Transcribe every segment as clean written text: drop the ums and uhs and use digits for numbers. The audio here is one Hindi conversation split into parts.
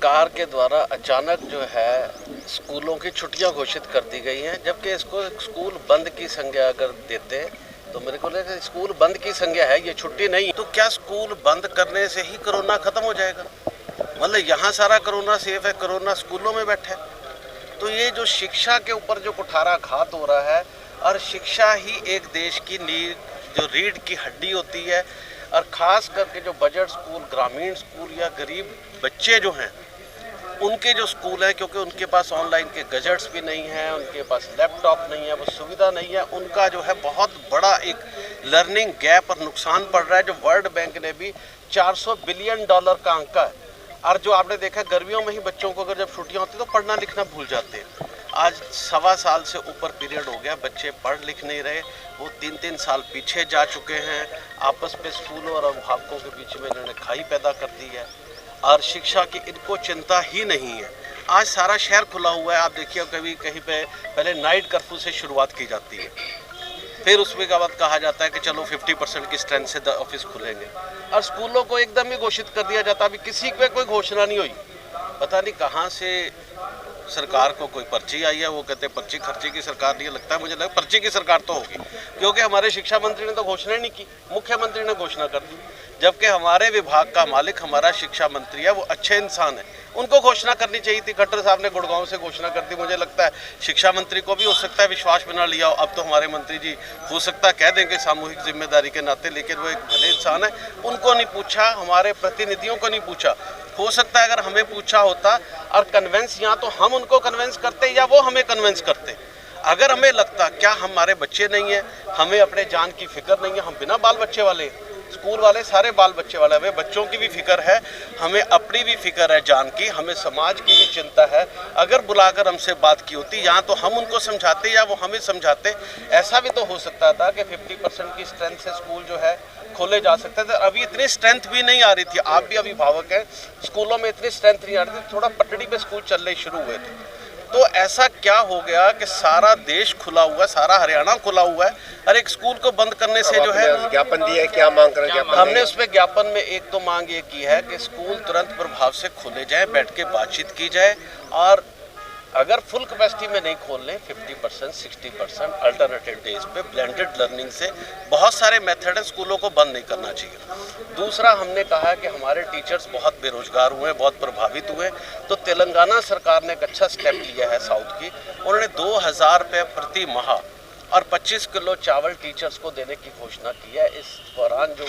सरकार के द्वारा अचानक जो है स्कूलों की छुट्टियां घोषित कर दी गई हैं, जबकि इसको स्कूल बंद की संज्ञा अगर देते तो मेरे को लगा स्कूल बंद की संज्ञा है, ये छुट्टी नहीं। तो क्या स्कूल बंद करने से ही कोरोना खत्म हो जाएगा? मतलब यहाँ सारा कोरोना सेफ है, कोरोना स्कूलों में बैठा है। तो ये जो शिक्षा के ऊपर जो कुठाराघात हो रहा है, और शिक्षा ही एक देश की नींव जो रीढ़ की हड्डी होती है, और ख़ास करके जो बजट स्कूल, ग्रामीण स्कूल या गरीब बच्चे जो हैं उनके जो स्कूल हैं, क्योंकि उनके पास ऑनलाइन के गैजेट्स भी नहीं हैं, उनके पास लैपटॉप नहीं है, वो सुविधा नहीं है, उनका जो है बहुत बड़ा एक लर्निंग गैप और नुकसान पड़ रहा है, जो वर्ल्ड बैंक ने भी $400 बिलियन का आंका है। और जो आपने देखा गर्मियों में ही बच्चों को अगर जब छुट्टियाँ होती तो पढ़ना लिखना भूल जाते हैं। आज 1.25 साल से ऊपर पीरियड हो गया, बच्चे पढ़ लिख नहीं रहे, वो 3-3 साल पीछे जा चुके हैं। आपस में स्कूलों और अभिभावकों के बीच में इन्होंने खाई पैदा कर दी है, और शिक्षा की इनको चिंता ही नहीं है। आज सारा शहर खुला हुआ है, आप देखिए कभी कहीं पे पहले नाइट कर्फ्यू से शुरुआत की जाती है, फिर उसके बाद कहा जाता है कि चलो 50% की स्ट्रेंथ से ऑफिस खुलेंगे, और स्कूलों को एकदम ही घोषित कर दिया जाता है। अभी किसी पे कोई घोषणा नहीं हुई, पता नहीं कहाँ से सरकार को कोई पर्ची आई है। वो कहते हैं पर्ची खर्ची की सरकार नहीं, लगता है मुझे लगा पर्ची की सरकार तो होगी, क्योंकि हमारे शिक्षा मंत्री ने तो घोषणा नहीं की, मुख्यमंत्री ने घोषणा कर दी। जबकि हमारे विभाग का मालिक हमारा शिक्षा मंत्री है, वो अच्छे इंसान है, उनको घोषणा करनी चाहिए थी। खट्टर साहब ने गुड़गांव से घोषणा कर दी। मुझे लगता है शिक्षा मंत्री को भी हो सकता है विश्वास में ना लिया हो। अब तो हमारे मंत्री जी हो सकता है कह देंगे सामूहिक जिम्मेदारी के नाते, लेकिन वो एक भले इंसान है, उनको नहीं पूछा, हमारे प्रतिनिधियों को नहीं पूछा। हो सकता है अगर हमें पूछा होता और कन्वेंस या तो हम उनको कन्वेंस करते या वो हमें कन्वेंस करते। अगर हमें लगता क्या हमारे बच्चे नहीं हैं, हमें अपने जान की फिक्र नहीं है, हम बिना बाल बच्चे वाले, स्कूल वाले सारे बाल बच्चे वाले, हमें बच्चों की भी फिक्र है, हमें अपनी भी फिक्र है जान की, हमें समाज की भी चिंता है। अगर बुलाकर हमसे बात की होती या तो हम उनको समझाते या वो हमें समझाते। ऐसा भी तो हो सकता था कि 50% की स्ट्रेंथ से स्कूल जो है खोले जा सकते थे। अभी इतनी स्ट्रेंथ भी नहीं आ रही थी, आप भी अभिभावक हैं, स्कूलों में इतनी स्ट्रेंथ नहीं आ रही थी, थोड़ा पटड़ी पे स्कूल चलने शुरू हुए थे। तो ऐसा क्या हो गया कि सारा देश खुला हुआ है, सारा हरियाणा खुला हुआ है, और एक स्कूल को बंद करने से जो है ज्ञापन दिया है। क्या मांग कर ज्ञापन? हमने उसमें ज्ञापन में एक तो मांग ये की है कि स्कूल तुरंत प्रभाव से खोले जाए, बैठ के बातचीत की जाए, और अगर फुल कैपेसिटी में नहीं खोल लें 50%, 60% अल्टरनेटिव डेज पे ब्लेंडेड लर्निंग से बहुत सारे मेथड है, स्कूलों को बंद नहीं करना चाहिए। दूसरा हमने कहा है कि हमारे टीचर्स बहुत बेरोजगार हुए, बहुत प्रभावित हुए, तो तेलंगाना सरकार ने एक अच्छा स्टेप लिया है साउथ की। उन्होंने 2000 रुपये प्रति माह और 25 किलो चावल टीचर्स को देने की घोषणा की है इस दौरान जो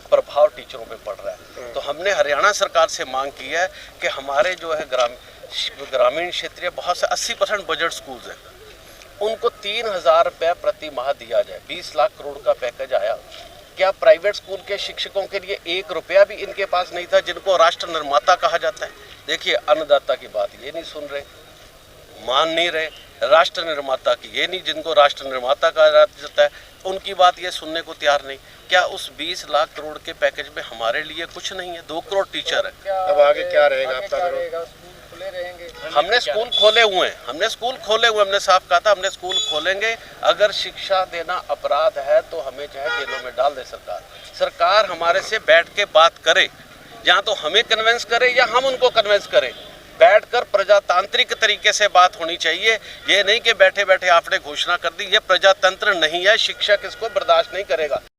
प्रभाव टीचरों पे पड़ रहा है। तो हमने हरियाणा सरकार से मांग की है कि हमारे जो है ग्रामीण क्षेत्रीय बहुत से 80% बजट स्कूल्स हैं, उनको 3000 रुपये प्रति माह दिया जाए। 20 लाख करोड़ का पैकेज आया। क्या प्राइवेट स्कूल के शिक्षकों के लिए 1 रुपया भी इनके पास नहीं था, जिनको राष्ट्र निर्माता कहा जाता है? देखिए अन्नदाता की बात ये नहीं सुन रहे, मान नहीं रहे, राष्ट्र निर्माता की ये नहीं, जिनको राष्ट्र निर्माता कहा जाता है उनकी बात ये सुनने को तैयार नहीं। क्या उस 20 लाख करोड़ के पैकेज में हमारे लिए कुछ नहीं है? 2 करोड़ टीचर है। अब आगे क्या रहेगा आपका? हमने स्कूल खोले हुए हैं, हमने साफ कहा था हमने स्कूल खोलेंगे। अगर शिक्षा देना अपराध है तो हमें जो है जेलों में डाल दे सरकार हमारे से बैठ के बात करे, या तो हमें कन्वेंस करे या हम उनको कन्वेंस करें। बैठकर प्रजातांत्रिक तरीके से बात होनी चाहिए, ये नहीं कि बैठे बैठे आपने घोषणा कर दी। ये प्रजातंत्र नहीं है, शिक्षक इसको बर्दाश्त नहीं करेगा।